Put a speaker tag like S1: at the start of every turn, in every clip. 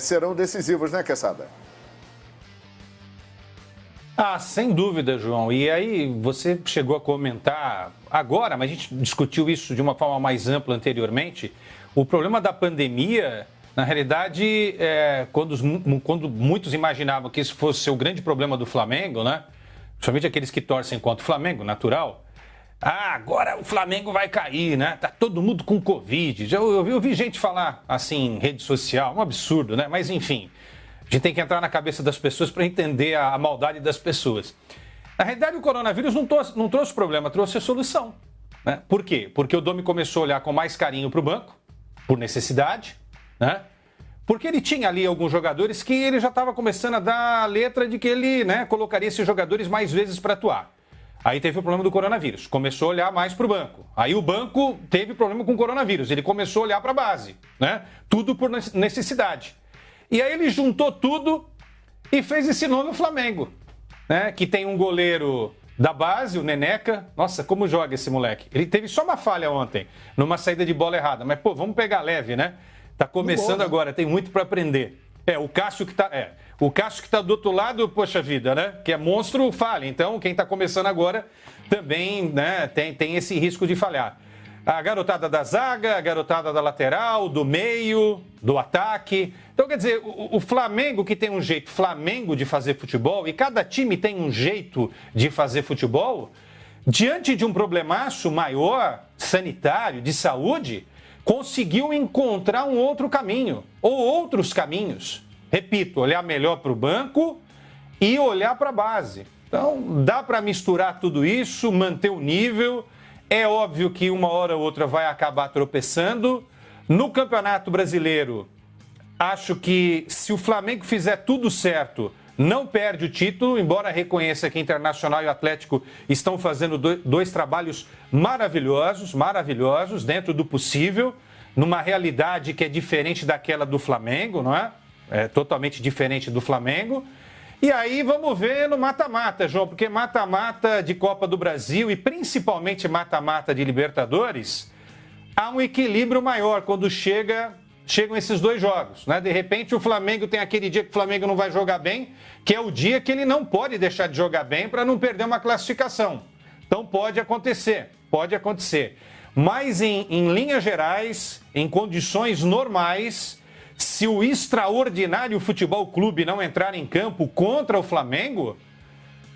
S1: serão decisivos, né, Quesada?
S2: Sem dúvida, João. E aí você chegou a comentar agora, mas a gente discutiu isso de uma forma mais ampla anteriormente. O problema da pandemia, na realidade, quando muitos imaginavam que esse fosse o grande problema do Flamengo, né? Principalmente aqueles que torcem contra o Flamengo, natural. Agora o Flamengo vai cair, né? Tá todo mundo com Covid. Eu vi gente falar assim em rede social, um absurdo, né? Mas enfim. A gente tem que entrar na cabeça das pessoas para entender a maldade das pessoas. Na realidade, o coronavírus não trouxe problema, trouxe a solução. Né? Por quê? Porque o Domi começou a olhar com mais carinho para o banco, por necessidade, né? Porque ele tinha ali alguns jogadores que ele já estava começando a dar a letra de que ele, né, colocaria esses jogadores mais vezes para atuar. Aí teve o problema do coronavírus, começou a olhar mais para o banco. Aí o banco teve problema com o coronavírus, ele começou a olhar para a base, né? Tudo por necessidade. E aí ele juntou tudo e fez esse novo Flamengo, né? Que tem um goleiro da base, o Neneca. Nossa, como joga esse moleque. Ele teve só uma falha ontem, numa saída de bola errada. Mas, vamos pegar leve, né? Tá começando agora, tem muito para aprender. O Cássio que tá do outro lado, poxa vida, né? Que é monstro, falha. Então, quem tá começando agora também, né, tem esse risco de falhar. A garotada da zaga, a garotada da lateral, do meio, do ataque. Então, quer dizer, o Flamengo, que tem um jeito Flamengo de fazer futebol, e cada time tem um jeito de fazer futebol, diante de um problemaço maior, sanitário, de saúde, conseguiu encontrar um outro caminho, ou outros caminhos. Repito, olhar melhor para o banco e olhar para a base. Então, dá para misturar tudo isso, manter o nível. É óbvio que uma hora ou outra vai acabar tropeçando. No Campeonato Brasileiro, acho que se o Flamengo fizer tudo certo, não perde o título, embora reconheça que Internacional e o Atlético estão fazendo dois trabalhos maravilhosos, dentro do possível, numa realidade que é diferente daquela do Flamengo, não é? É totalmente diferente do Flamengo. E aí vamos ver no mata-mata, João, porque mata-mata de Copa do Brasil e principalmente mata-mata de Libertadores, há um equilíbrio maior quando chegam esses dois jogos, né? De repente o Flamengo tem aquele dia que o Flamengo não vai jogar bem, que é o dia que ele não pode deixar de jogar bem para não perder uma classificação. Então pode acontecer. Mas em linhas gerais, em condições normais, se o extraordinário Futebol Clube não entrar em campo contra o Flamengo,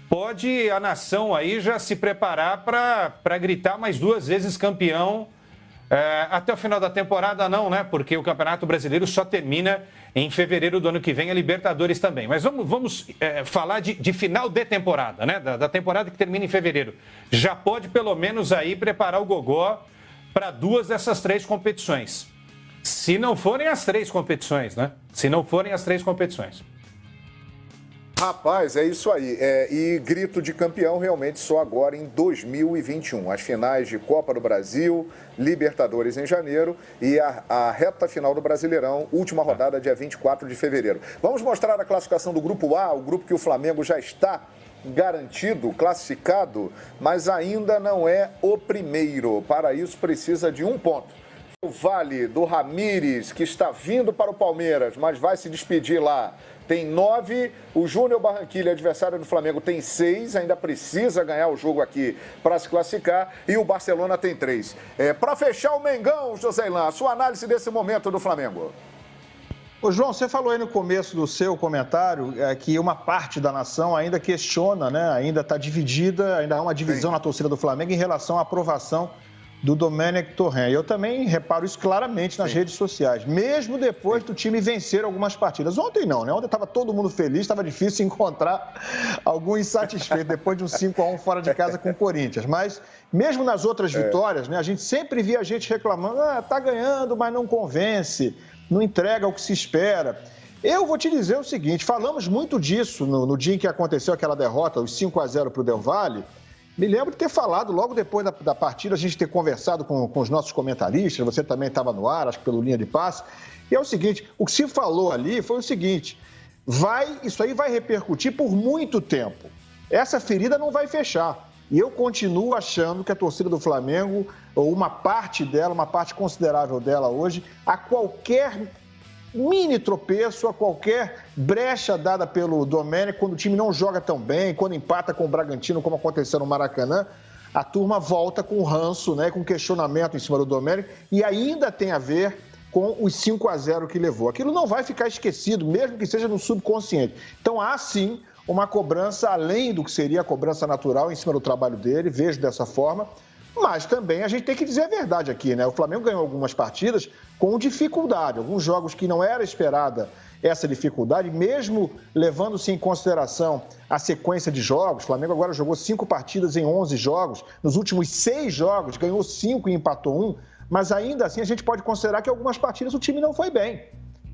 S2: pode a nação aí já se preparar para gritar mais 2 vezes campeão. Até o final da temporada não, né? Porque o Campeonato Brasileiro só termina em fevereiro do ano que vem, a Libertadores também. Mas vamos falar de final de temporada, né? Da temporada que termina em fevereiro. Já pode pelo menos aí preparar o gogó para 2 dessas 3 competições. Se não forem as 3 competições, né?
S1: Rapaz, é isso aí. E grito de campeão realmente só agora em 2021. As finais de Copa do Brasil, Libertadores em janeiro e a reta final do Brasileirão, última rodada, dia 24 de fevereiro. Vamos mostrar a classificação do Grupo A, o grupo que o Flamengo já está garantido, classificado, mas ainda não é o primeiro. Para isso precisa de 1 ponto. O Vale do Ramires, que está vindo para o Palmeiras, mas vai se despedir lá, tem 9. O Júnior Barranquilla, adversário do Flamengo, tem 6. Ainda precisa ganhar o jogo aqui para se classificar. E o Barcelona tem 3. Para fechar o Mengão, José Ilan, sua análise desse momento do Flamengo.
S3: Ô, João, você falou aí no começo do seu comentário que uma parte da nação ainda questiona, né? Ainda está dividida, ainda há uma divisão na torcida do Flamengo em relação à aprovação do Domenech Torrent. Eu também reparo isso claramente nas redes sociais, mesmo depois do time vencer algumas partidas. Ontem não, né? Ontem estava todo mundo feliz, estava difícil encontrar algum insatisfeito depois de um 5-1 fora de casa com o Corinthians. Mas mesmo nas outras vitórias, né, a gente sempre via a gente reclamando, tá ganhando, mas não convence, não entrega o que se espera. Eu vou te dizer o seguinte, falamos muito disso no dia em que aconteceu aquela derrota, os 5-0 para o Del Valle. Me lembro de ter falado logo depois da partida, a gente ter conversado com os nossos comentaristas, você também estava no ar, acho que pelo linha de passe, e é o seguinte, o que se falou ali foi o seguinte, isso aí vai repercutir por muito tempo, essa ferida não vai fechar, e eu continuo achando que a torcida do Flamengo, ou uma parte dela, uma parte considerável dela hoje, a qualquer mini tropeço, a qualquer brecha dada pelo Domênico, quando o time não joga tão bem, quando empata com o Bragantino, como aconteceu no Maracanã, a turma volta com ranço, né, com questionamento em cima do Domênico, e ainda tem a ver com os 5-0 que levou. Aquilo não vai ficar esquecido, mesmo que seja no subconsciente. Então há sim uma cobrança além do que seria a cobrança natural em cima do trabalho dele, vejo dessa forma, mas também a gente tem que dizer a verdade aqui, né? O Flamengo ganhou algumas partidas com dificuldade, alguns jogos que não era esperada essa dificuldade, mesmo levando-se em consideração a sequência de jogos. O Flamengo agora jogou 5 partidas em 11 jogos, nos últimos 6 jogos ganhou 5 e empatou 1, mas ainda assim a gente pode considerar que algumas partidas o time não foi bem,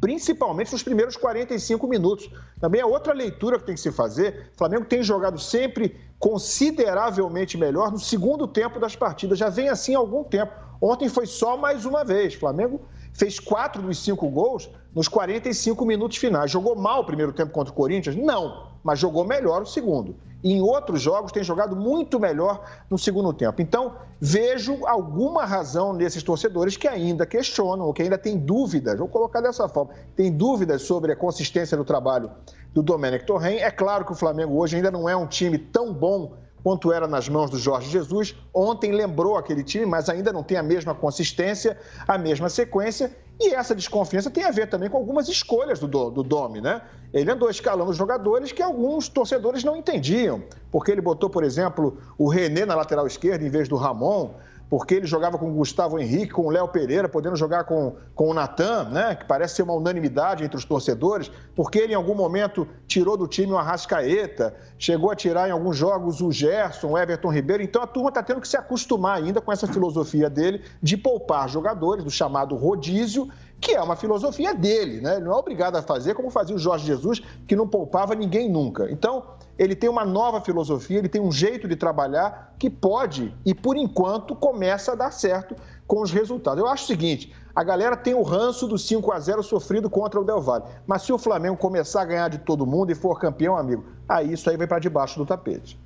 S3: principalmente nos primeiros 45 minutos. Também é outra leitura que tem que se fazer. O Flamengo tem jogado sempre consideravelmente melhor no segundo tempo das partidas, já vem assim há algum tempo. Ontem foi só mais uma vez. O Flamengo fez 4 dos 5 gols nos 45 minutos finais. Jogou mal o primeiro tempo contra o Corinthians? Não, mas jogou melhor o segundo. E em outros jogos tem jogado muito melhor no segundo tempo. Então, vejo alguma razão nesses torcedores que ainda questionam, ou que ainda têm dúvidas, vou colocar dessa forma, têm dúvidas sobre a consistência do trabalho do Domenech Torren. É claro que o Flamengo hoje ainda não é um time tão bom quanto era nas mãos do Jorge Jesus. Ontem lembrou aquele time, mas ainda não tem a mesma consistência, a mesma sequência. E essa desconfiança tem a ver também com algumas escolhas do Domi, né? Ele andou escalando jogadores que alguns torcedores não entendiam. Porque ele botou, por exemplo, o René na lateral esquerda em vez do Ramon, porque ele jogava com o Gustavo Henrique, com o Léo Pereira, podendo jogar com o Natan, né, que parece ser uma unanimidade entre os torcedores, porque ele em algum momento tirou do time o Arrascaeta, chegou a tirar em alguns jogos o Gerson, o Everton Ribeiro. Então a turma está tendo que se acostumar ainda com essa filosofia dele de poupar jogadores, do chamado rodízio, que é uma filosofia dele, né? Ele não é obrigado a fazer como fazia o Jorge Jesus, que não poupava ninguém nunca. Então, ele tem uma nova filosofia, ele tem um jeito de trabalhar que pode, e por enquanto, começa a dar certo com os resultados. Eu acho o seguinte, a galera tem o ranço do 5-0 sofrido contra o Del Valle, mas se o Flamengo começar a ganhar de todo mundo e for campeão, amigo, aí isso aí vai para debaixo do tapete.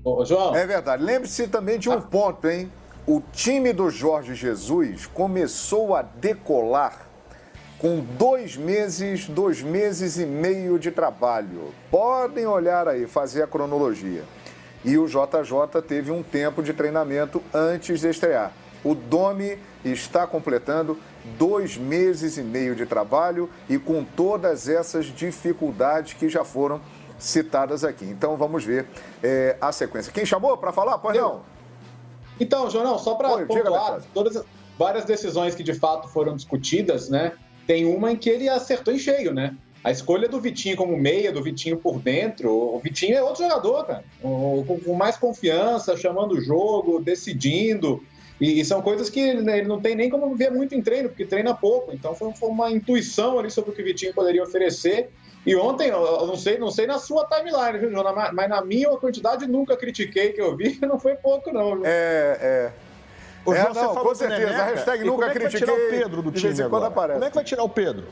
S4: Ô, João.
S1: É verdade. Lembre-se também de um ponto, hein? O time do Jorge Jesus começou a decolar com 2 meses e meio de trabalho. Podem olhar aí, fazer a cronologia. E o JJ teve um tempo de treinamento antes de estrear. O Domi está completando 2 meses e meio de trabalho e com todas essas dificuldades que já foram citadas aqui. Então vamos ver a sequência. Quem chamou para falar? Pois não?
S4: Então, João, só para pontuar, várias decisões que de fato foram discutidas, né? Tem uma em que ele acertou em cheio, né? A escolha do Vitinho como meia, do Vitinho por dentro. O Vitinho é outro jogador, cara. Com mais confiança, chamando o jogo, decidindo. E são coisas que ele não tem nem como ver muito em treino, porque treina pouco. Então foi uma intuição ali sobre o que o Vitinho poderia oferecer. E ontem, eu não sei na sua timeline, viu, João? Mas na minha quantidade nunca critiquei que eu vi, não foi pouco, não. Viu?
S1: Não, com certeza. A hashtag nunca critiquei.
S3: Como é que vai tirar o Pedro do time agora? Como é que vai tirar o Pedro?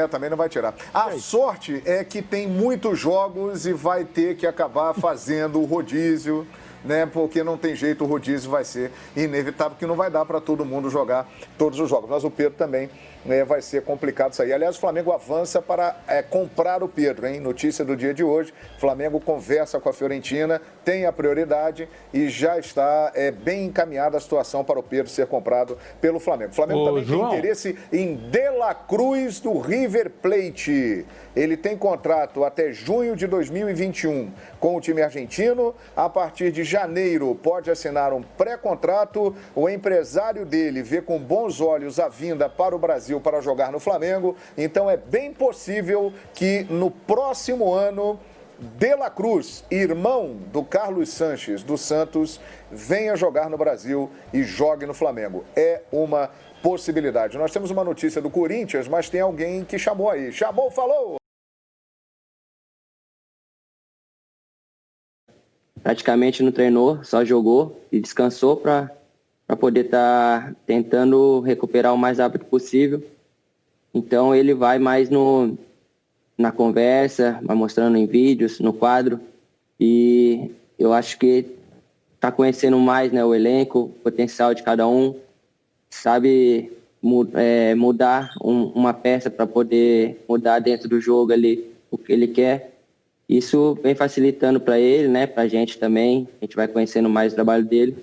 S1: Também não vai tirar. A sorte é que tem muitos jogos e vai ter que acabar fazendo o rodízio, né? Porque não tem jeito, o rodízio vai ser inevitável, que não vai dar para todo mundo jogar todos os jogos. Mas o Pedro também vai ser complicado isso aí. Aliás, o Flamengo avança para comprar o Pedro, hein? Notícia do dia de hoje. O Flamengo conversa com a Fiorentina, tem a prioridade e já está bem encaminhada a situação para o Pedro ser comprado pelo Flamengo. O Flamengo também tem interesse em De La Cruz do River Plate. Ele tem contrato até junho de 2021 com o time argentino. A partir de janeiro pode assinar um pré-contrato. O empresário dele vê com bons olhos a vinda para o Brasil para jogar no Flamengo. Então é bem possível que no próximo ano De La Cruz, irmão do Carlos Sanches do Santos, venha jogar no Brasil e jogue no Flamengo. É uma possibilidade. Nós temos uma notícia do Corinthians, mas tem alguém que chamou aí. Chamou, falou!
S5: Praticamente não treinou, só jogou e descansou para poder estar tentando recuperar o mais rápido possível. Então ele vai mais na conversa, vai mostrando em vídeos, no quadro. E eu acho que está conhecendo mais, né, o elenco, o potencial de cada um. Sabe mudar uma peça para poder mudar dentro do jogo ali o que ele quer. Isso vem facilitando para ele, né, para a gente também. A gente vai conhecendo mais o trabalho dele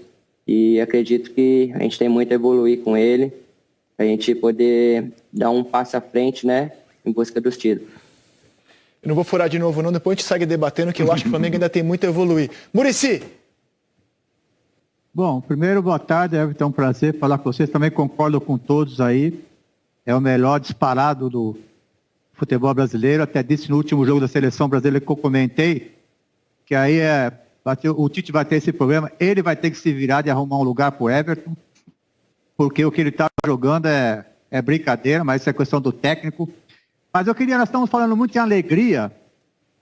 S5: e acredito que a gente tem muito a evoluir com ele, para a gente poder dar um passo à frente, né, em busca dos títulos.
S6: Eu não vou furar de novo não, depois a gente segue debatendo, que eu acho que o Flamengo ainda tem muito a evoluir. Muricy!
S7: Bom, primeiro, boa tarde, Everton, é um prazer falar com vocês, também concordo com todos aí, é o melhor disparado do futebol brasileiro, até disse no último jogo da seleção brasileira que eu comentei, que aí o Tite vai ter esse problema, ele vai ter que se virar de arrumar um lugar pro Everton, porque o que ele está jogando é brincadeira, mas isso é questão do técnico. Mas nós estamos falando muito em alegria,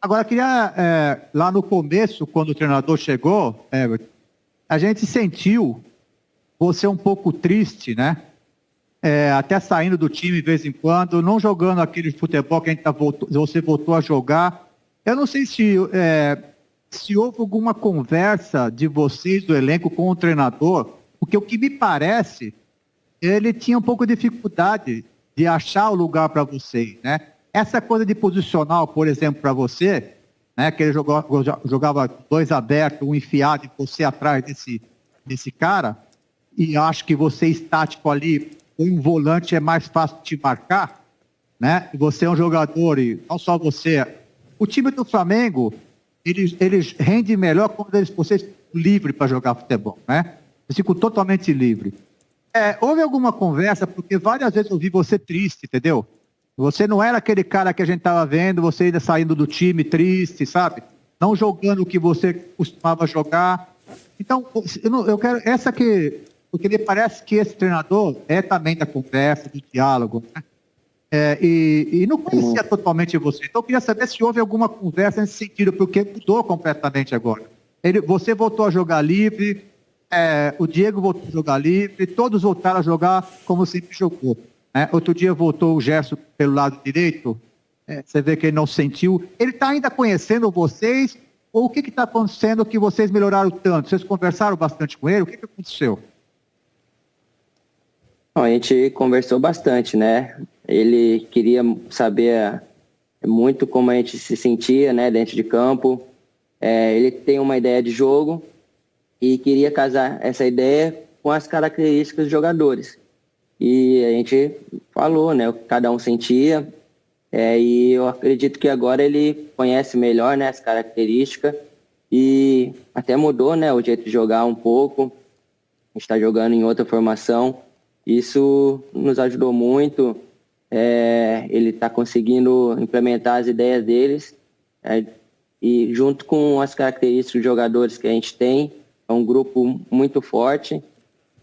S7: agora eu queria, lá no começo, quando o treinador chegou, Everton, a gente sentiu você um pouco triste, né? Até saindo do time de vez em quando, não jogando aquele futebol que você voltou a jogar. Eu não sei se houve alguma conversa de vocês, do elenco, com o treinador, porque o que me parece, ele tinha um pouco de dificuldade de achar o lugar para vocês, né? Essa coisa de posicional, por exemplo, para você, né, que ele jogava dois abertos, um enfiado e você atrás desse cara, e acho que você estático ali, um volante é mais fácil de te marcar, né? Você é um jogador, e não só você. O time do Flamengo, eles rendem melhor quando vocês ficam livres para jogar futebol, né? Eles ficam totalmente livres. Houve alguma conversa, porque várias vezes eu vi você triste, entendeu? Você não era aquele cara que a gente estava vendo, você ainda saindo do time triste, sabe? Não jogando o que você costumava jogar. Então, eu quero essa que... Porque me parece que esse treinador é também da conversa, do diálogo, né? E não conhecia totalmente você. Então, eu queria saber se houve alguma conversa nesse sentido, porque mudou completamente agora. Você voltou a jogar livre, o Diego voltou a jogar livre, todos voltaram a jogar como sempre jogou. Outro dia voltou o Gerson pelo lado direito, você vê que ele não sentiu. Ele está ainda conhecendo vocês, ou o que está acontecendo que vocês melhoraram tanto? Vocês conversaram bastante com ele? O que aconteceu?
S5: Bom, a gente conversou bastante, né? Ele queria saber muito como a gente se sentia, né, dentro de campo. Ele tem uma ideia de jogo e queria casar essa ideia com as características dos jogadores. E a gente falou, né, o que cada um sentia, e eu acredito que agora ele conhece melhor, né, as características e até mudou, né, o jeito de jogar um pouco. A gente está jogando em outra formação, isso nos ajudou muito. Ele está conseguindo implementar as ideias deles, e junto com as características dos jogadores que a gente tem, é um grupo muito forte.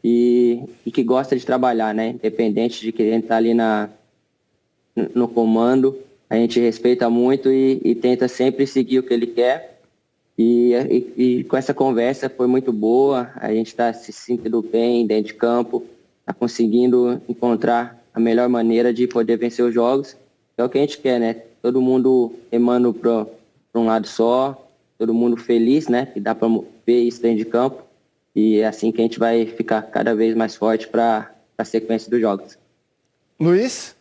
S5: E que gosta de trabalhar, né? Independente de quem está ali no comando, a gente respeita muito e tenta sempre seguir o que ele quer. E com essa conversa foi muito boa, a gente está se sentindo bem dentro de campo, está conseguindo encontrar a melhor maneira de poder vencer os jogos. É o que a gente quer, né? Todo mundo remando para um lado só, todo mundo feliz, né? Que dá para ver isso dentro de campo. E é assim que a gente vai ficar cada vez mais forte para a sequência dos jogos.
S6: Luiz?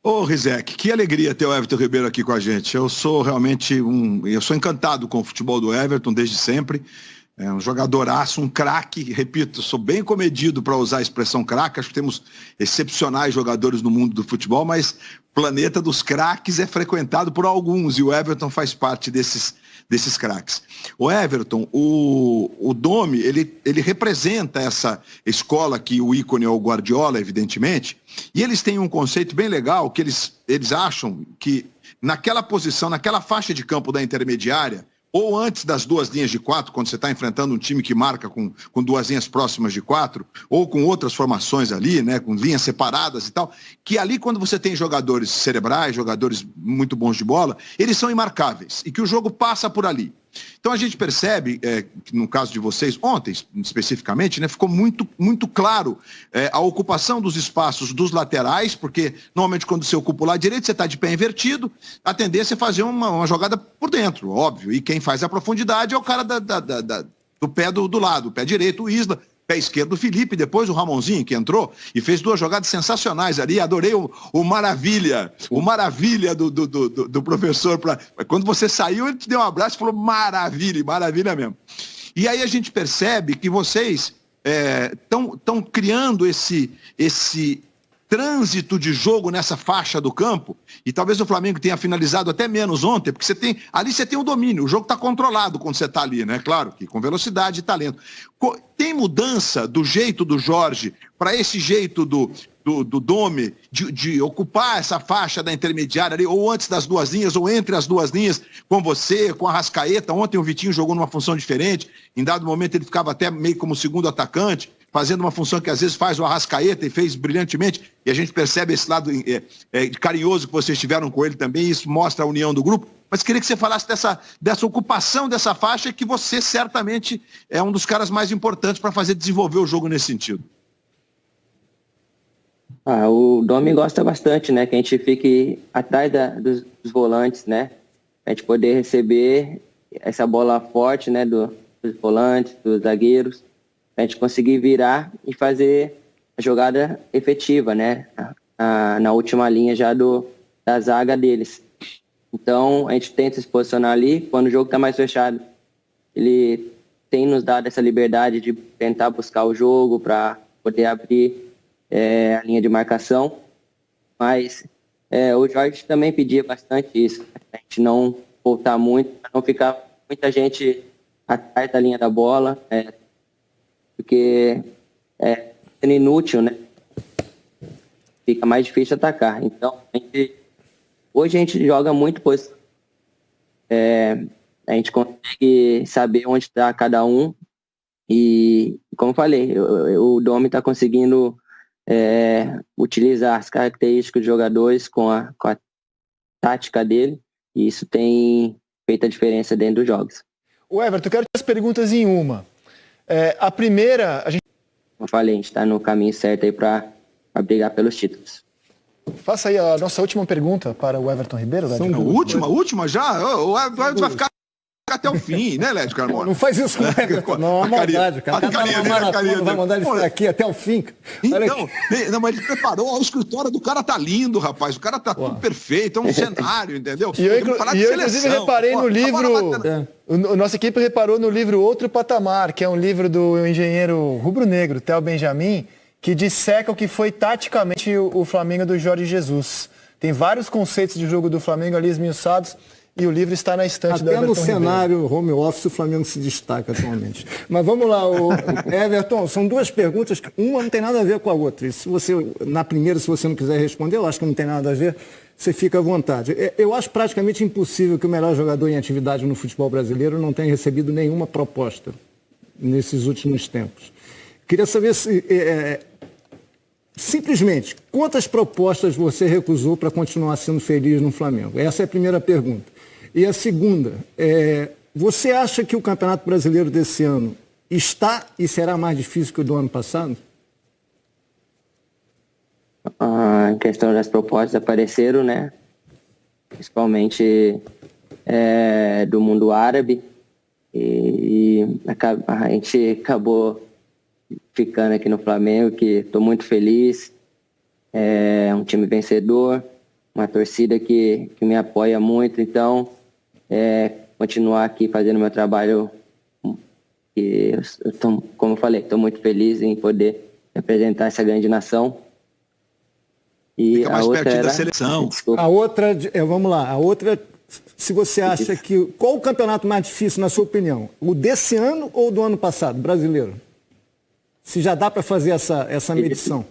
S8: Ô, Rizek, que alegria ter o Everton Ribeiro aqui com a gente. Eu sou realmente eu sou encantado com o futebol do Everton desde sempre. É um jogadoraço, um craque, repito, sou bem comedido para usar a expressão craque, acho que temos excepcionais jogadores no mundo do futebol, mas o planeta dos craques é frequentado por alguns e o Everton faz parte desses craques. O Everton, o Domi, ele representa essa escola que o ícone é o Guardiola, evidentemente, e eles têm um conceito bem legal que eles acham que naquela posição, naquela faixa de campo da intermediária, ou antes das duas linhas de 4, quando você está enfrentando um time que marca com duas linhas próximas de 4, ou com outras formações ali, né, com linhas separadas e tal, que ali quando você tem jogadores cerebrais, jogadores muito bons de bola, eles são imarcáveis, e que o jogo passa por ali. Então a gente percebe, que no caso de vocês, ontem especificamente, né, ficou muito, muito claro a ocupação dos espaços dos laterais, porque normalmente quando você ocupa o lado direito, você está de pé invertido, a tendência é fazer uma jogada por dentro, óbvio, e quem faz a profundidade é o cara do pé do lado, o pé direito, o Isla, pé esquerdo do Felipe, depois o Ramonzinho, que entrou e fez 2 jogadas sensacionais ali. Adorei o maravilha do professor. Quando você saiu, ele te deu um abraço e falou maravilha mesmo. E aí a gente percebe que vocês estão criando esse trânsito de jogo nessa faixa do campo, e talvez o Flamengo tenha finalizado até menos ontem, porque ali você tem o domínio, o jogo está controlado quando você está ali, né? Claro que com velocidade e talento. Tem mudança do jeito do Jorge para esse jeito do Domi de ocupar essa faixa da intermediária ali, ou antes das 2 linhas, ou entre as 2 linhas, com você, com a Arrascaeta. Ontem o Vitinho jogou numa função diferente, em dado momento ele ficava até meio como segundo atacante, fazendo uma função que às vezes faz o Arrascaeta e fez brilhantemente, e a gente percebe esse lado carinhoso que vocês tiveram com ele também, e isso mostra a união do grupo. Mas queria que você falasse dessa ocupação dessa faixa, que você certamente é um dos caras mais importantes para fazer desenvolver o jogo nesse sentido.
S5: O Domi gosta bastante, né? Que a gente fique atrás dos volantes, né? A gente poder receber essa bola forte, né? Dos volantes, dos zagueiros. A gente conseguir virar e fazer a jogada efetiva, né? Na última linha já da zaga deles. Então, a gente tenta se posicionar ali. Quando o jogo está mais fechado, ele tem nos dado essa liberdade de tentar buscar o jogo para poder abrir a linha de marcação. Mas o Jorge também pedia bastante isso. A gente não voltar muito, para não ficar muita gente atrás da linha da bola, porque é inútil, né? Fica mais difícil atacar. Então, hoje a gente joga muito, pois a gente consegue saber onde está cada um. E, como eu falei, o Domi está conseguindo utilizar as características dos jogadores com a tática dele, e isso tem feito a diferença dentro dos jogos.
S6: O Everton, eu quero ter as perguntas em uma. A primeira, a gente...
S5: Como eu falei, a gente está no caminho certo aí para brigar pelos títulos.
S6: Faça aí a nossa última pergunta para o Everton Ribeiro.
S8: Última já? O Everton vai ficar até o fim, né, Lédio Carmona?
S9: Não faz isso com o Everton, não, é maldade, cara. O cara tá numa maratona, vai mandar ele ficar aqui até o fim.
S8: Então, não, mas ele preparou, o escritório do cara tá lindo, rapaz, o cara tá tudo perfeito, é um cenário, entendeu?
S6: E eu inclusive, reparei no livro, nossa equipe reparou no livro Outro Patamar, que é um livro do engenheiro rubro-negro, Theo Benjamin, que disseca o que foi taticamente o Flamengo do Jorge Jesus. Tem vários conceitos de jogo do Flamengo ali esmiuçados, e o livro está na estante do Everton
S9: Ribeiro. Até no cenário
S6: Ribeiro.
S9: home office o Flamengo se destaca atualmente. Mas vamos lá, Everton, são 2 perguntas, uma não tem nada a ver com a outra. E se na primeira, se você não quiser responder, eu acho que não tem nada a ver, você fica à vontade. Eu acho praticamente impossível que o melhor jogador em atividade no futebol brasileiro não tenha recebido nenhuma proposta nesses últimos tempos. Queria saber se... simplesmente, quantas propostas você recusou para continuar sendo feliz no Flamengo? Essa é a primeira pergunta. E a segunda, você acha que o Campeonato Brasileiro desse ano está e será mais difícil que o do ano passado?
S5: Em questão das propostas apareceram, né? Principalmente do mundo árabe. E a gente acabou ficando aqui no Flamengo, que estou muito feliz. É um time vencedor, uma torcida que me apoia muito. Então, continuar aqui fazendo meu trabalho. E como eu falei, estou muito feliz em poder representar essa grande nação. E
S8: fica mais pertinho da seleção.
S5: Desculpa.
S9: A outra, vamos lá, a outra, se você acha que... Qual o campeonato mais difícil, na sua opinião? O desse ano ou do ano passado, brasileiro? Se já dá para fazer essa medição.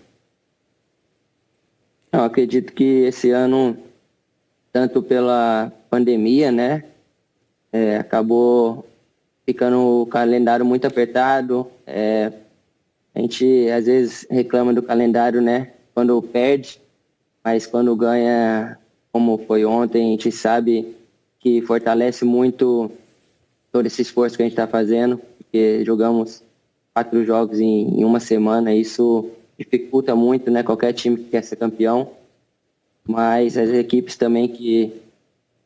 S5: Eu acredito que esse ano, tanto pela pandemia, né, acabou ficando o calendário muito apertado. A gente, às vezes, reclama do calendário, né, quando perde, mas quando ganha, como foi ontem, a gente sabe que fortalece muito todo esse esforço que a gente está fazendo, porque jogamos 4 jogos em uma semana, isso dificulta muito, né? Qualquer time que quer ser campeão, mas as equipes também que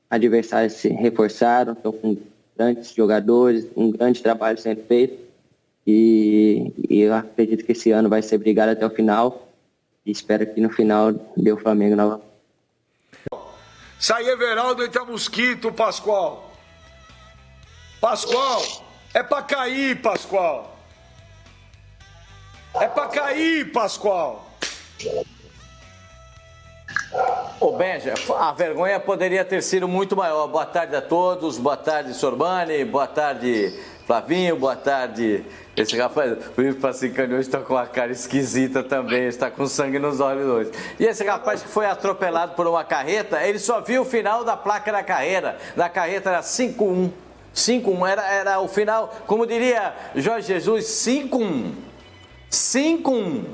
S5: adversários se reforçaram, estão com grandes jogadores, um grande trabalho sendo feito, E eu acredito que esse ano vai ser brigado até o final. E espero que no final dê o Flamengo novamente.
S10: Sai Everaldo, entra Mosquito, Pascoal. Pascoal, é pra cair, Pascoal. É pra cair, Pascoal.
S11: Ô Benja, a vergonha poderia ter sido muito maior. Boa tarde a todos, boa tarde Sorbani, boa tarde Flavinho, boa tarde. Esse rapaz, o Ivo Passicani hoje está com uma cara esquisita também, está com sangue nos olhos hoje. E esse rapaz que foi atropelado por uma carreta, ele só viu o final da placa da carreta. Da carreta era 5-1. 5-1, era o final, como diria Jorge Jesus, 5-1. 5-1.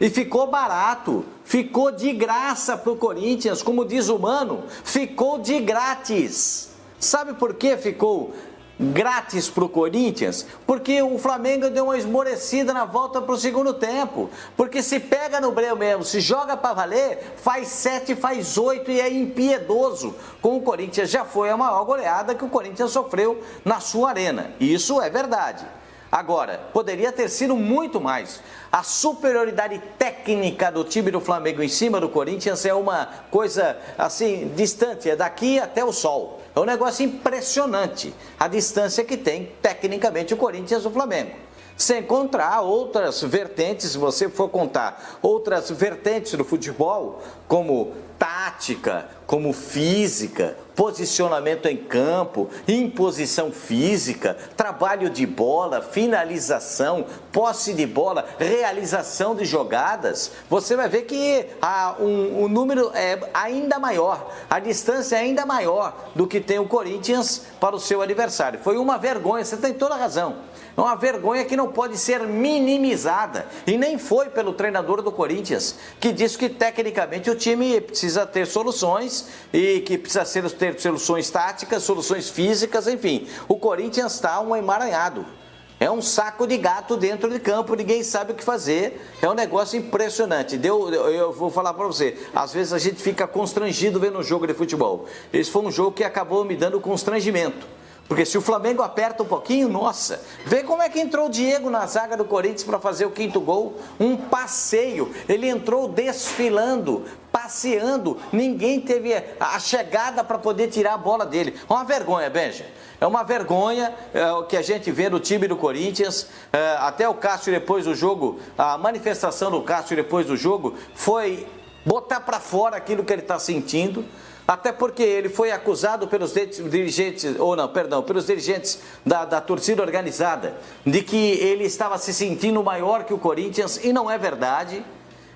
S11: E ficou barato, ficou de graça para o Corinthians, como diz o Mano, ficou de grátis. Sabe por que ficou grátis para o Corinthians? Porque o Flamengo deu uma esmorecida na volta para o segundo tempo. Porque se pega no breu mesmo, se joga para valer, faz 7, faz 8 e é impiedoso. Com o Corinthians já foi a maior goleada que o Corinthians sofreu na sua arena. Isso é verdade. Agora, poderia ter sido muito mais. A superioridade técnica do time do Flamengo em cima do Corinthians é uma coisa, assim, distante, é daqui até o sol. É um negócio impressionante, a distância que tem, tecnicamente, o Corinthians do Flamengo. Sem contar outras vertentes, se você for contar outras vertentes do futebol, como tática, como física, posicionamento em campo, imposição física, trabalho de bola, finalização, posse de bola, realização de jogadas, você vai ver que o número é ainda maior, a distância é ainda maior do que tem o Corinthians para o seu adversário. Foi uma vergonha, você tem toda a razão. É uma vergonha que não pode ser minimizada. E nem foi pelo treinador do Corinthians, que disse que tecnicamente o time precisa ter soluções e que precisa ter soluções táticas, soluções físicas, enfim. O Corinthians está um emaranhado. É um saco de gato dentro de campo, ninguém sabe o que fazer. É um negócio impressionante. Eu vou falar para você, às vezes a gente fica constrangido vendo um jogo de futebol. Esse foi um jogo que acabou me dando constrangimento. Porque se o Flamengo aperta um pouquinho, nossa, vê como é que entrou o Diego na zaga do Corinthians para fazer o 5º gol, um passeio, ele entrou desfilando, passeando, ninguém teve a chegada para poder tirar a bola dele. É uma vergonha, Benja, é uma vergonha o que a gente vê no time do Corinthians, até o Cássio depois do jogo, a manifestação do Cássio depois do jogo foi botar para fora aquilo que ele está sentindo. Até porque ele foi acusado pelos dirigentes, pelos dirigentes da torcida organizada, de que ele estava se sentindo maior que o Corinthians, e não é verdade.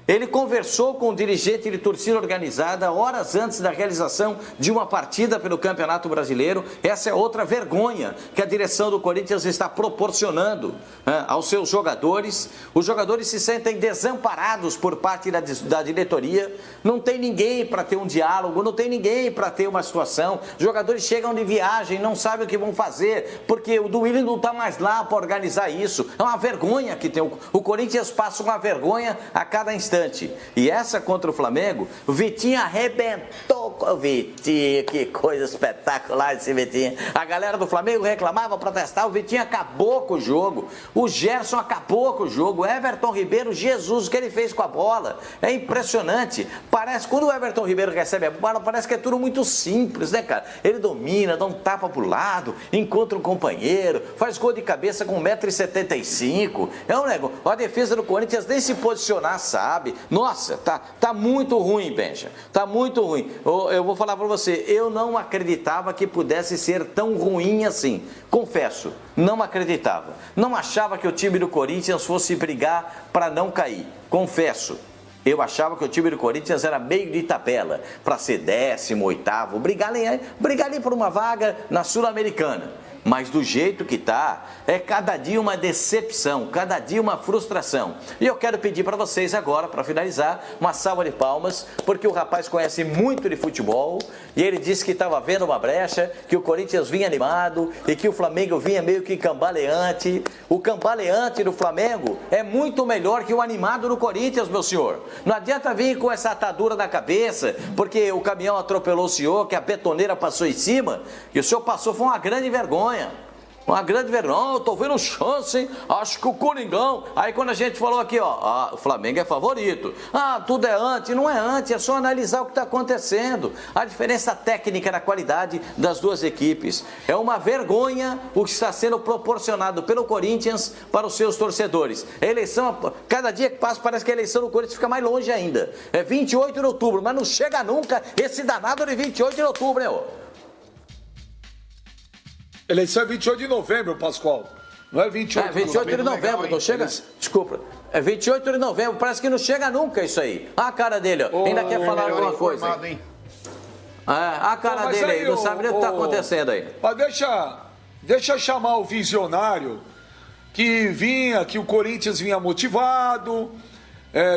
S11: Ele conversou com o dirigente de torcida organizada horas antes da realização de uma partida pelo Campeonato Brasileiro. Essa é outra vergonha que a direção do Corinthians está proporcionando aos seus jogadores. Os jogadores se sentem desamparados por parte da diretoria. Não tem ninguém para ter um diálogo, não tem ninguém para ter uma situação. Os jogadores chegam de viagem, não sabem o que vão fazer, porque o Duílio não está mais lá para organizar isso. É uma vergonha que tem. O Corinthians passa uma vergonha a cada instante. E essa contra o Flamengo, o Vitinho arrebentou com o Vitinho, que coisa espetacular esse Vitinho. A galera do Flamengo reclamava, protestava, o Vitinho acabou com o jogo, o Gerson acabou com o jogo, o Everton Ribeiro, Jesus, o que ele fez com a bola, é impressionante. Parece, quando o Everton Ribeiro recebe a bola, parece que é tudo muito simples, né, cara? Ele domina, dá um tapa pro lado, encontra um companheiro, faz gol de cabeça com 1,75 m, é um negócio. A defesa do Corinthians nem se posicionar sabe. Nossa, tá muito ruim, Benja. Tá muito ruim. Eu vou falar para você, eu não acreditava que pudesse ser tão ruim assim. Confesso, não acreditava. Não achava que o time do Corinthians fosse brigar para não cair. Confesso. Eu achava que o time do Corinthians era meio de tabela, para ser 18º, brigar ali por uma vaga na Sul-Americana. Mas do jeito que tá, é cada dia uma decepção, cada dia uma frustração. E eu quero pedir para vocês agora, para finalizar, uma salva de palmas, porque o rapaz conhece muito de futebol e ele disse que estava vendo uma brecha, que o Corinthians vinha animado e que o Flamengo vinha meio que cambaleante. O cambaleante do Flamengo é muito melhor que o animado do Corinthians, meu senhor. Não adianta vir com essa atadura na cabeça, porque o caminhão atropelou o senhor, que a betoneira passou em cima, e o senhor passou, foi uma grande vergonha. Uma grande vergonha, eu tô vendo chance, hein? Acho que o Coringão. Aí quando a gente falou aqui, ó, o Flamengo é favorito. Tudo é antes, não é antes, é só analisar o que está acontecendo. A diferença técnica na qualidade das duas equipes. É uma vergonha o que está sendo proporcionado pelo Corinthians para os seus torcedores. A eleição, cada dia que passa, parece que a eleição do Corinthians fica mais longe ainda. É 28 de outubro, mas não chega nunca esse danado de 28 de outubro, né, ô?
S10: Eleição é 28 de novembro, Pascoal. Não é 28
S11: de novembro. 28 de novembro, não chega. Desculpa. É 28 de novembro, parece que não chega nunca isso aí. A cara dele, ó. Ainda quer falar alguma coisa. Hein? A cara dele aí, não sabe nem o que está acontecendo aí.
S10: Mas deixa eu chamar o visionário que o Corinthians vinha motivado,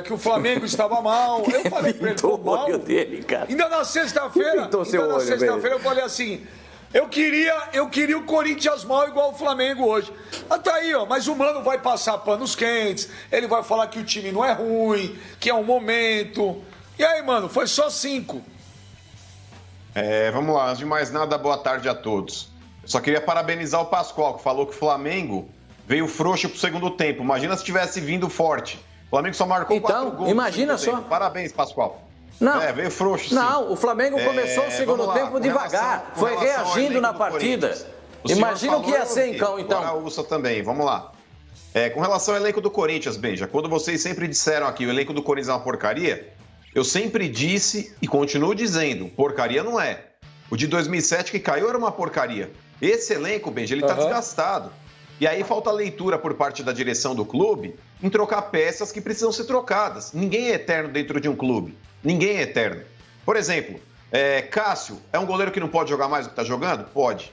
S10: que o Flamengo estava mal. Eu falei pra ele, mal.
S11: Dele, cara.
S10: Ainda na sexta-feira, eu falei assim... Eu queria o Corinthians mal igual o Flamengo hoje. Tá aí, ó. Mas o Mano vai passar panos quentes. Ele vai falar que o time não é ruim, que é um momento. E aí, mano, foi só 5.
S12: Vamos lá. Antes de mais nada, boa tarde a todos. Eu só queria parabenizar o Pascoal, que falou que o Flamengo veio frouxo pro segundo tempo. Imagina se tivesse vindo forte. O Flamengo só marcou 4 gols.
S11: Imagina só.
S12: Tempo. Parabéns, Pascoal.
S11: Não,
S12: veio frouxo, sim.
S11: Não, o Flamengo começou o segundo tempo devagar, foi reagindo na partida. Imagina o que ia ser, então.
S12: Agora a Ursa também, vamos lá. Com relação ao elenco do Corinthians, Benja, quando vocês sempre disseram aqui o elenco do Corinthians é uma porcaria, eu sempre disse e continuo dizendo, porcaria não é. O de 2007 que caiu era uma porcaria. Esse elenco, Benja, ele tá desgastado. E aí falta leitura por parte da direção do clube em trocar peças que precisam ser trocadas. Ninguém é eterno dentro de um clube. Ninguém é eterno. Por exemplo, Cássio é um goleiro que não pode jogar mais do que está jogando? Pode.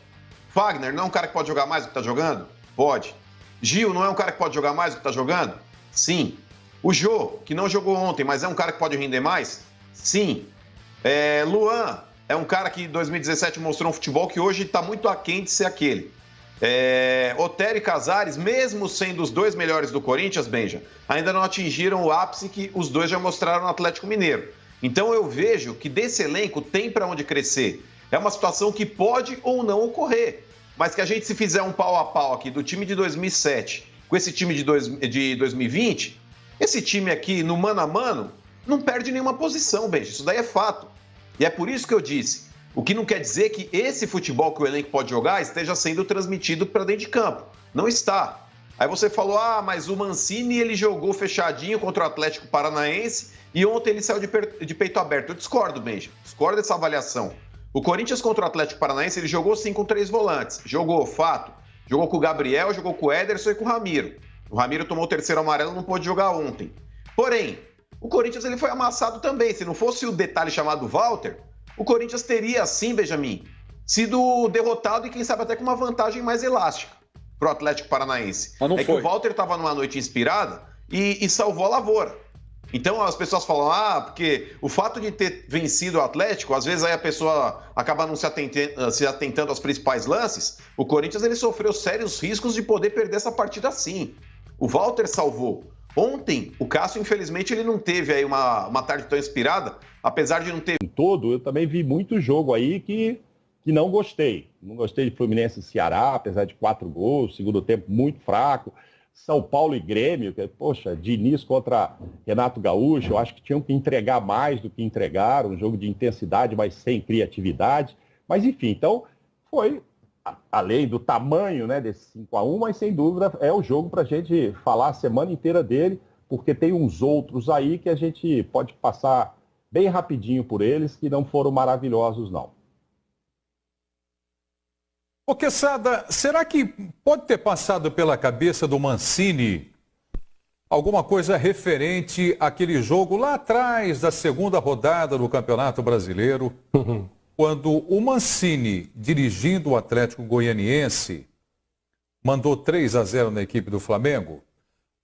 S12: Fagner não é um cara que pode jogar mais do que está jogando? Pode. Gil não é um cara que pode jogar mais do que está jogando? Sim. O Jô, que não jogou ontem, mas é um cara que pode render mais? Sim. Luan é um cara que em 2017 mostrou um futebol que hoje está muito aquém de ser aquele. Otero e Casares, mesmo sendo os dois melhores do Corinthians, Benja, ainda não atingiram o ápice que os dois já mostraram no Atlético Mineiro. Então eu vejo que desse elenco tem para onde crescer. É uma situação que pode ou não ocorrer, mas que a gente, se fizer um pau a pau aqui do time de 2007 com esse time de 2020, esse time aqui no mano a mano não perde nenhuma posição, Benja. Isso daí é fato. E é por isso que eu disse. O que não quer dizer que esse futebol que o elenco pode jogar esteja sendo transmitido para dentro de campo. Não está. Aí você falou, mas o Mancini ele jogou fechadinho contra o Atlético Paranaense e ontem ele saiu de peito aberto. Eu discordo, Benja. Discordo dessa avaliação. O Corinthians contra o Atlético Paranaense ele jogou sim com 3 volantes. Jogou, fato. Jogou com o Gabriel, jogou com o Ederson e com o Ramiro. O Ramiro tomou o 3º amarelo, não pôde jogar ontem. Porém, o Corinthians ele foi amassado também. Se não fosse o detalhe chamado Walter, o Corinthians teria, sim, Benjamin, sido derrotado e quem sabe até com uma vantagem mais elástica para o Atlético Paranaense. Que o Walter estava numa noite inspirada e salvou a lavoura. Então as pessoas falam, porque o fato de ter vencido o Atlético, às vezes aí a pessoa acaba não se atentando aos principais lances. O Corinthians ele sofreu sérios riscos de poder perder essa partida sim. O Walter salvou. Ontem, o Cássio, infelizmente, ele não teve aí uma tarde tão inspirada, apesar de não ter...
S13: Eu também vi muito jogo aí que não gostei. Não gostei de Fluminense e Ceará, apesar de 4 gols, segundo tempo muito fraco. São Paulo e Grêmio, Diniz contra Renato Gaúcho, eu acho que tinham que entregar mais do que entregaram, um jogo de intensidade, mas sem criatividade. Mas, enfim, então, foi, além do tamanho desse 5-1, mas sem dúvida é o jogo para a gente falar a semana inteira dele, porque tem uns outros aí que a gente pode passar bem rapidinho por eles, que não foram maravilhosos, não.
S14: Ô, Quesada, será que pode ter passado pela cabeça do Mancini alguma coisa referente àquele jogo lá atrás da 2ª rodada do Campeonato Brasileiro, quando o Mancini, dirigindo o Atlético Goianiense, mandou 3-0 na equipe do Flamengo?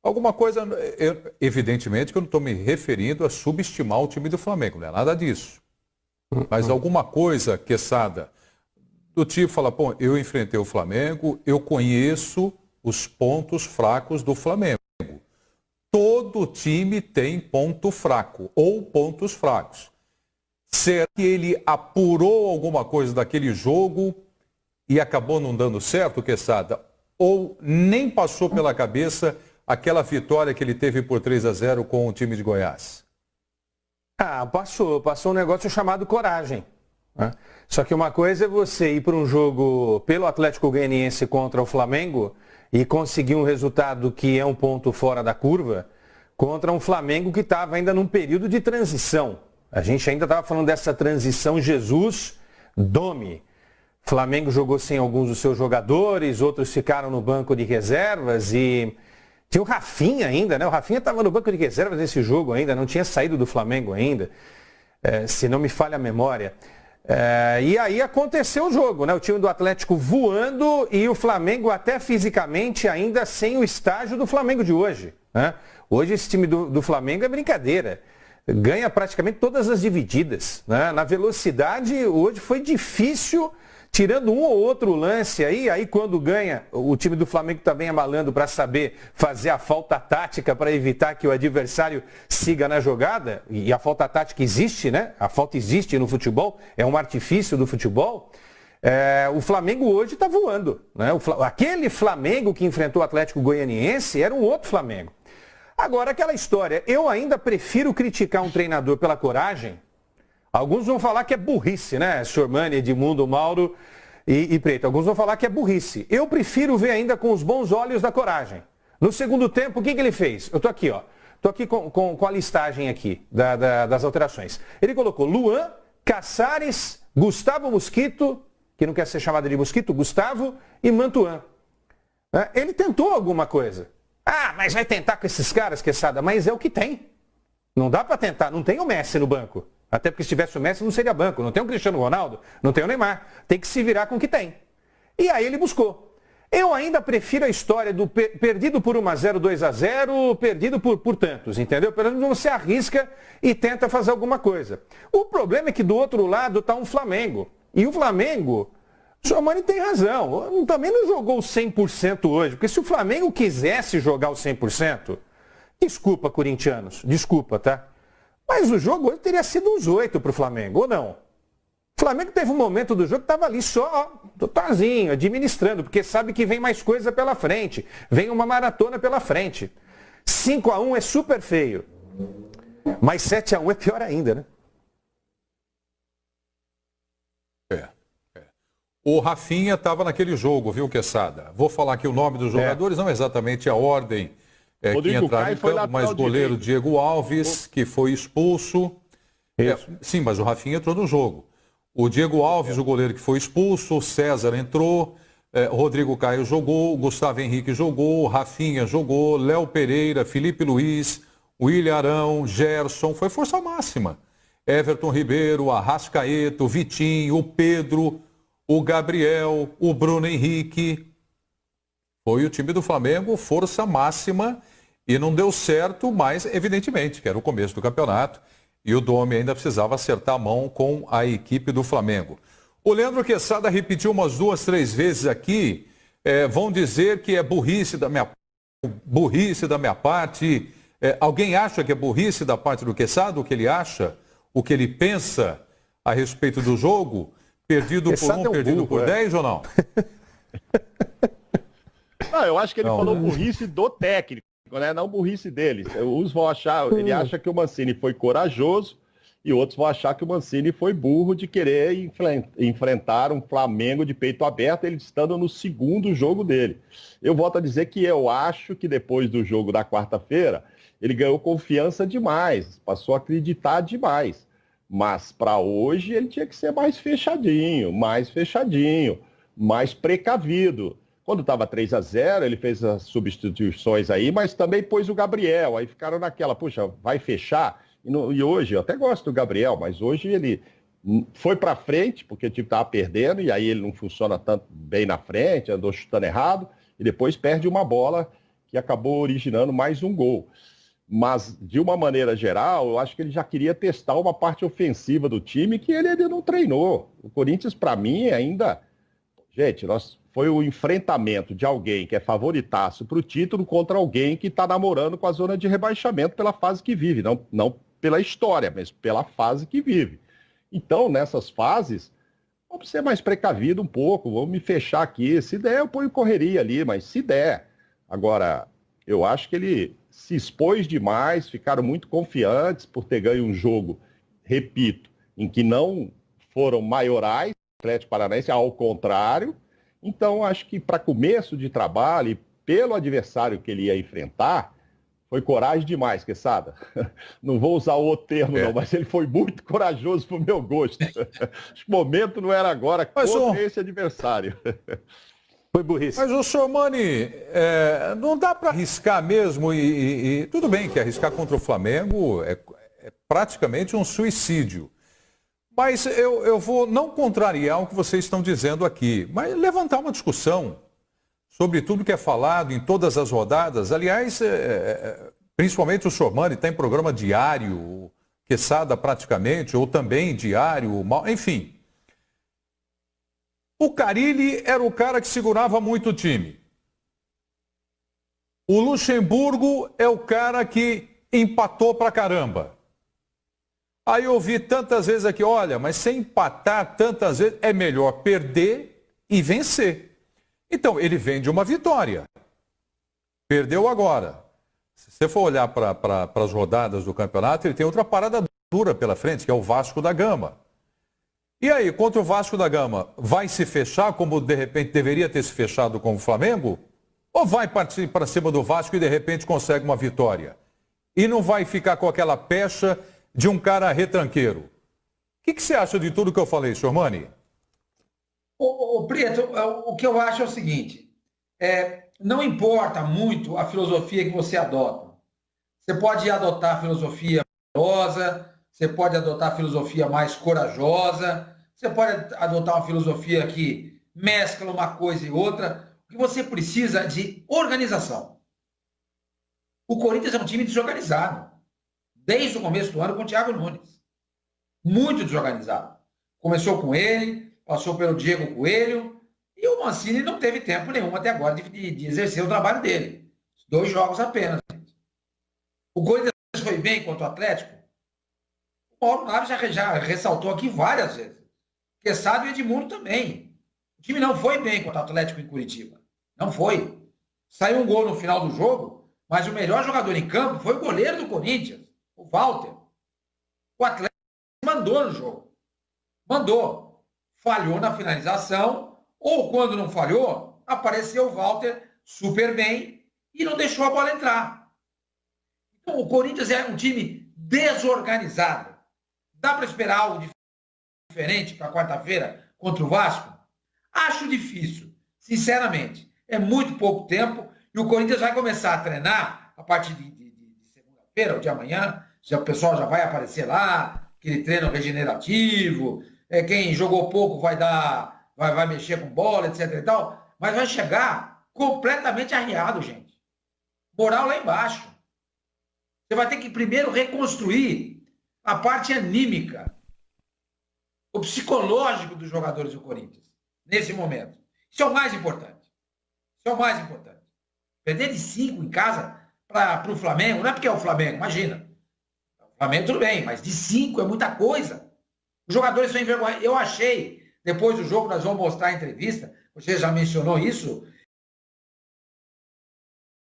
S14: Alguma coisa, evidentemente que eu não estou me referindo a subestimar o time do Flamengo, não é nada disso. Mas alguma coisa, Quesada, do tipo, pô, eu enfrentei o Flamengo, eu conheço os pontos fracos do Flamengo. Todo time tem ponto fraco ou pontos fracos. Será que ele apurou alguma coisa daquele jogo e acabou não dando certo, Quesada? Ou nem passou pela cabeça aquela vitória que ele teve por 3-0 com o time de Goiás?
S15: Passou um negócio chamado coragem. Né? Só que uma coisa é você ir para um jogo pelo Atlético Goianiense contra o Flamengo e conseguir um resultado que é um ponto fora da curva, contra um Flamengo que estava ainda num período de transição. A gente ainda estava falando dessa transição Jesus-Domi. Flamengo jogou sem alguns dos seus jogadores, outros ficaram no banco de reservas e tinha o Rafinha ainda, né? O Rafinha estava no banco de reservas nesse jogo ainda, não tinha saído do Flamengo ainda, se não me falha a memória. E aí aconteceu o jogo, né? O time do Atlético voando e o Flamengo até fisicamente ainda sem o estágio do Flamengo de hoje, né? Hoje esse time do Flamengo é brincadeira. Ganha praticamente todas as divididas, né? Na velocidade, hoje foi difícil, tirando um ou outro lance aí quando ganha, o time do Flamengo também é malandro para saber fazer a falta tática para evitar que o adversário siga na jogada, e a falta tática existe, né? A falta existe no futebol, é um artifício do futebol. O Flamengo hoje está voando, né? Aquele Flamengo que enfrentou o Atlético Goianiense era um outro Flamengo. Agora, aquela história, eu ainda prefiro criticar um treinador pela coragem. Alguns vão falar que é burrice, né? Sormani, Edmundo, Mauro e Preto. Alguns vão falar que é burrice. Eu prefiro ver ainda com os bons olhos da coragem. No segundo tempo, o que ele fez? Eu tô aqui, ó. Tô aqui com a listagem aqui das alterações. Ele colocou Luan, Caçares, Gustavo Mosquito, que não quer ser chamado de Mosquito, Gustavo e Mantuan. Ele tentou alguma coisa. Mas vai tentar com esses caras, Quesada? Mas é o que tem. Não dá para tentar. Não tem o Messi no banco. Até porque se tivesse o Messi não seria banco. Não tem o Cristiano Ronaldo, não tem o Neymar. Tem que se virar com o que tem. E aí ele buscou. Eu ainda prefiro a história do perdido por 1-0, 2-0, perdido por tantos, entendeu? Pelo menos você arrisca e tenta fazer alguma coisa. O problema é que do outro lado está um Flamengo. E o Flamengo... O Sormani tem razão, também não jogou 100% hoje, porque se o Flamengo quisesse jogar o 100%, desculpa, corintianos, desculpa, tá? Mas o jogo hoje teria sido uns 8 para o Flamengo, ou não? O Flamengo teve um momento do jogo que estava ali só, totalzinho, administrando, porque sabe que vem mais coisa pela frente, vem uma maratona pela frente. 5-1 é super feio, mas 7-1 é pior ainda, né?
S14: O Rafinha estava naquele jogo, viu, Quesada? Vou falar aqui o nome dos jogadores, não exatamente a ordem que entraram em campo, mas o goleiro Diego Alves, que foi expulso. Sim, mas o Rafinha entrou no jogo. O Diego Alves, o goleiro que foi expulso, o César entrou, Rodrigo Caio jogou, Gustavo Henrique jogou, Rafinha jogou, Léo Pereira, Felipe Luiz, William Arão, Gerson, foi força máxima. Everton Ribeiro, Arrascaeta, o Vitinho, o Pedro... O Gabriel, o Bruno Henrique, foi o time do Flamengo, força máxima, e não deu certo, mas evidentemente que era o começo do campeonato e o Domi ainda precisava acertar a mão com a equipe do Flamengo. O Leandro Quesada repetiu umas 2, 3 vezes aqui, vão dizer que é burrice da minha parte. Alguém acha que é burrice da parte do Quesada, o que ele acha, o que ele pensa a respeito do jogo? Perdido por 1, perdido por 10 ou não?
S13: Não, eu acho que ele falou burrice do técnico, né? Não burrice deles. Uns vão achar, ele acha que o Mancini foi corajoso e outros vão achar que o Mancini foi burro de querer enfrentar um Flamengo de peito aberto, ele estando no segundo jogo dele. Eu volto a dizer que eu acho que depois do jogo da quarta-feira, ele ganhou confiança demais, passou a acreditar demais. Mas para hoje ele tinha que ser mais fechadinho, mais precavido. Quando estava 3-0, ele fez as substituições aí, mas também pôs o Gabriel. Aí ficaram naquela, puxa, vai fechar? E hoje, eu até gosto do Gabriel, mas hoje ele foi para frente, porque o time estava perdendo, e aí ele não funciona tanto bem na frente, andou chutando errado, e depois perde uma bola que acabou originando mais um gol. Mas, de uma maneira geral, eu acho que ele já queria testar uma parte ofensiva do time que ele ainda não treinou. O Corinthians, para mim, ainda... Gente, foi o enfrentamento de alguém que é favoritaço para o título contra alguém que está namorando com a zona de rebaixamento pela fase que vive. Não pela história, mas pela fase que vive. Então, nessas fases, vamos ser mais precavido um pouco, vamos me fechar aqui. Se der, eu ponho correria ali, mas se der. Agora, eu acho que ele se expôs demais, ficaram muito confiantes por ter ganho um jogo, repito, em que não foram maiorais, o Atlético Paranaense, ao contrário. Então, acho que para começo de trabalho e pelo adversário que ele ia enfrentar, foi coragem demais, Quesada. Não vou usar o outro termo, não, mas ele foi muito corajoso pro meu gosto. O momento não era agora contra esse adversário.
S15: Foi burrice.
S14: Mas o Sormani, não dá para arriscar mesmo e tudo bem que arriscar contra o Flamengo é praticamente um suicídio. Mas eu vou não contrariar o que vocês estão dizendo aqui, mas levantar uma discussão sobre tudo que é falado em todas as rodadas. Aliás, principalmente o Sormani está em programa diário, Quesada praticamente, ou também diário, enfim. O Carille era o cara que segurava muito o time. O Luxemburgo é o cara que empatou pra caramba. Aí eu ouvi tantas vezes aqui, olha, mas sem empatar tantas vezes, é melhor perder e vencer. Então, ele vem de uma vitória. Perdeu agora. Se você for olhar para as rodadas do campeonato, ele tem outra parada dura pela frente, que é o Vasco da Gama. E aí, contra o Vasco da Gama, vai se fechar como de repente deveria ter se fechado com o Flamengo? Ou vai partir para cima do Vasco e de repente consegue uma vitória? E não vai ficar com aquela pecha de um cara retranqueiro? O que você acha de tudo que eu falei, Sormani?
S16: Ô, Preto, o que eu acho é o seguinte, não importa muito a filosofia que você adota. Você pode adotar a filosofia rosa, você pode adotar a filosofia mais corajosa, você pode adotar uma filosofia que mescla uma coisa e outra. O que você precisa é de organização. O Corinthians é um time desorganizado. Desde o começo do ano com o Thiago Nunes. Muito desorganizado. Começou com ele, passou pelo Diego Coelho, e o Mancini não teve tempo nenhum até agora de exercer o trabalho dele. 2 jogos apenas. O Corinthians foi bem contra o Atlético? O Mauro Naves já ressaltou aqui várias vezes. Quesada e Edmundo também. O time não foi bem contra o Atlético em Curitiba. Não foi. Saiu um gol no final do jogo, mas o melhor jogador em campo foi o goleiro do Corinthians, o Walter. O Atlético mandou no jogo. Mandou. Falhou na finalização, ou quando não falhou, apareceu o Walter super bem e não deixou a bola entrar. Então, o Corinthians é um time desorganizado. Dá para esperar algo diferente para quarta-feira contra o Vasco? Acho difícil, sinceramente. É muito pouco tempo e o Corinthians vai começar a treinar a partir de segunda-feira ou de amanhã. O pessoal já vai aparecer lá, aquele treino regenerativo. Quem jogou pouco vai mexer com bola, etc. e tal, mas vai chegar completamente arriado, gente. Moral lá embaixo. Você vai ter que primeiro reconstruir a parte anímica, o psicológico dos jogadores do Corinthians, nesse momento. Isso é o mais importante. Isso é o mais importante. Perder de 5 em casa para o Flamengo, não é porque é o Flamengo, imagina. O Flamengo tudo bem, mas de 5 é muita coisa. Os jogadores são envergonhados. Eu achei, depois do jogo nós vamos mostrar a entrevista, você já mencionou isso.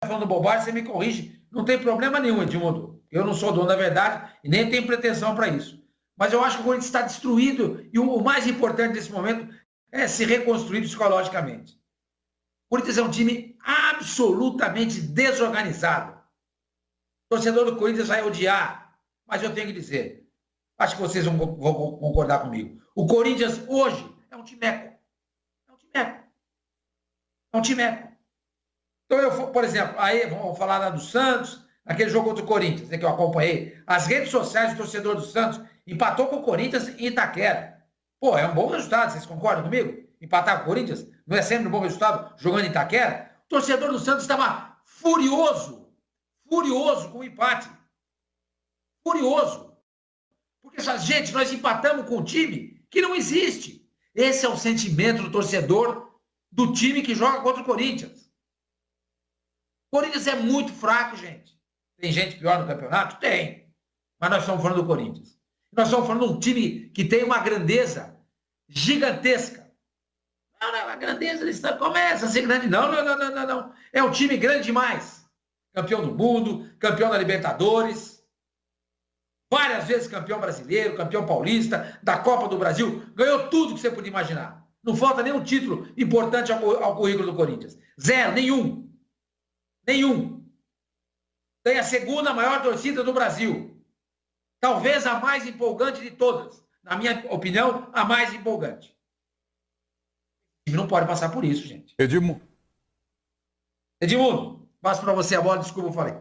S16: Falando bobagem, você me corrige. Não tem problema nenhum, Edmundo. Eu não sou dono da verdade e nem tenho pretensão para isso. Mas eu acho que o Corinthians está destruído e o mais importante nesse momento é se reconstruir psicologicamente. O Corinthians é um time absolutamente desorganizado. O torcedor do Corinthians vai odiar, mas eu tenho que dizer, acho que vocês vão concordar comigo. O Corinthians hoje é um timeco. É um timeco. É um timeco. Então, eu, por exemplo, aí vamos falar lá do Santos, naquele jogo contra o Corinthians, que eu acompanhei. As redes sociais do torcedor do Santos empatou com o Corinthians em Itaquera. Pô, é um bom resultado, vocês concordam comigo? Empatar com o Corinthians não é sempre um bom resultado jogando em Itaquera? O torcedor do Santos estava furioso com o empate. Furioso. Porque, gente, nós empatamos com um time que não existe. Esse é o sentimento do torcedor do time que joga contra o Corinthians. O Corinthians é muito fraco, gente. Tem gente pior no campeonato? Tem. Mas nós estamos falando do Corinthians. Nós estamos falando de um time que tem uma grandeza gigantesca. Não, a grandeza começa a ser grande. Não. É um time grande demais. Campeão do mundo, campeão da Libertadores, várias vezes campeão brasileiro, campeão paulista, da Copa do Brasil, ganhou tudo que você podia imaginar. Não falta nenhum título importante ao currículo do Corinthians. Zero, nenhum. Tem a segunda maior torcida do Brasil. Talvez a mais empolgante de todas. Na minha opinião, a mais empolgante. O time não pode passar por isso, gente. Edmundo, passo para você a bola, desculpa, eu falei.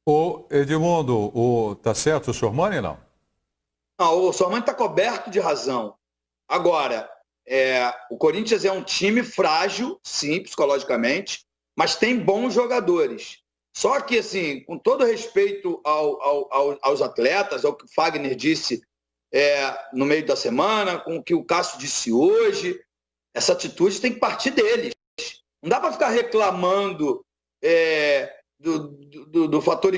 S14: Ô, Edmundo, tá certo o Sormani, não?
S17: Não, o Sormani está coberto de razão. Agora, o Corinthians é um time frágil, sim, psicologicamente, mas tem bons jogadores. Só que, assim, com todo respeito aos atletas, ao que o Fagner disse no meio da semana, com o que o Cássio disse hoje, essa atitude tem que partir deles. Não dá para ficar reclamando do fator